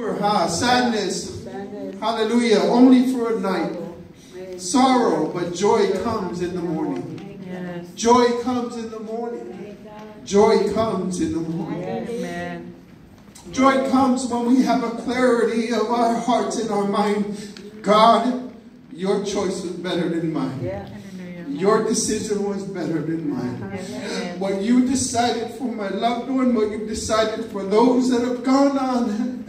Sadness, hallelujah, only for a night. Sorrow, but joy comes in the morning. Joy comes in the morning. Joy comes in the morning. Joy comes when we have a clarity of our hearts and our mind. God, your choice was better than mine. Your decision was better than mine. What you decided for my loved one, what you decided for those that have gone on,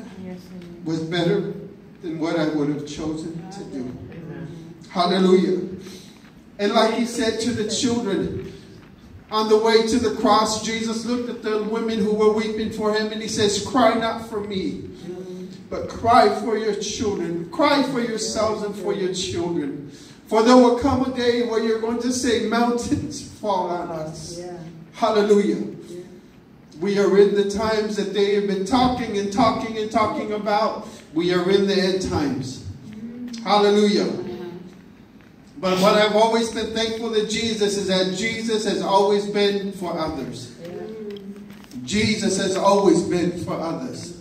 was better than what I would have chosen to do. Hallelujah. And like he said to the children, on the way to the cross, Jesus looked at the women who were weeping for him and he says, cry not for me, but cry for your children. Cry for yourselves and for your children. For there will come a day where you're going to say, mountains fall on us. Hallelujah. We are in the times that they have been talking and talking and talking about. We are in the end times. Hallelujah. But what I've always been thankful to Jesus is that Jesus has always been for others. Jesus has always been for others.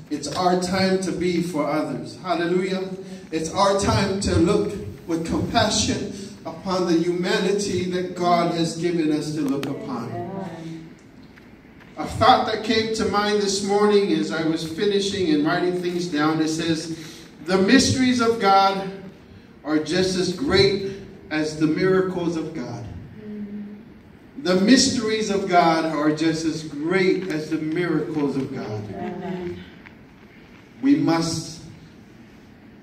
It's our time to be for others. Hallelujah. It's our time to look with compassion upon the humanity that God has given us to look upon. A thought that came to mind this morning as I was finishing and writing things down, it says, the mysteries of God are just as great as the miracles of God. The mysteries of God are just as great as the miracles of God. We must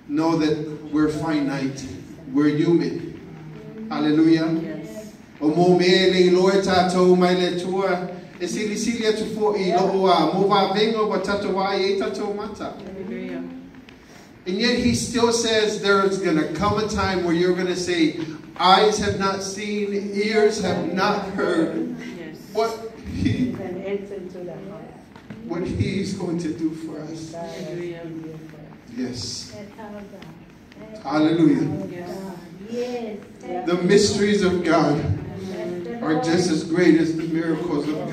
know that we're finite. We're human. Hallelujah. And yet he still says there's going to come a time where you're going to say, eyes have not seen, ears have not heard what he's going to do for us. Yes. Hallelujah. The mysteries of God are just as great as the miracles of God.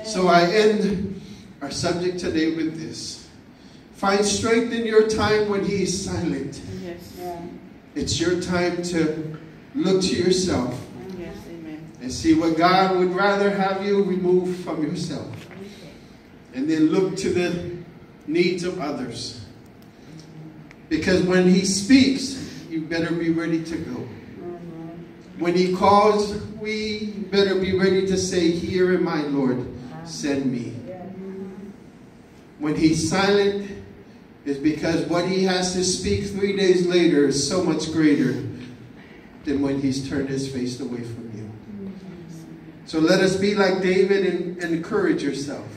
So I end our subject today with this. Find strength in your time when he is silent. It's your time to look to yourself and see what God would rather have you remove from yourself. And then look to the needs of others. Because when he speaks, you better be ready to go. When he calls, we better be ready to say, here am I, Lord, send me. When he's silent, it's because what he has to speak 3 days later is so much greater than when he's turned his face away from you. So let us be like David and encourage yourself.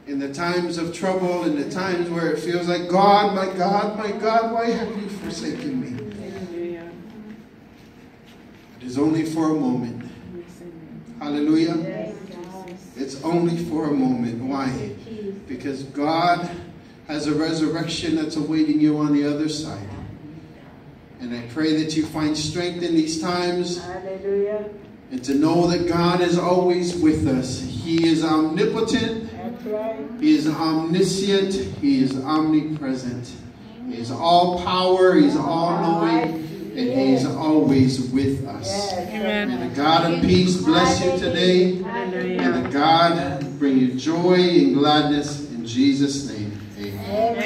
In the times of trouble, in the times where it feels like, God, my God, my God, why have you forsaken me? It is only for a moment. Hallelujah. It's only for a moment. Why? Because God has a resurrection that's awaiting you on the other side. And I pray that you find strength in these times. Hallelujah. And to know that God is always with us. He is omnipotent. He is omniscient. He is omnipresent. He is all power. He's all knowing. And he is always with us. Amen. May the God of peace bless you today. May the God bring you joy and gladness in Jesus' name. Amen.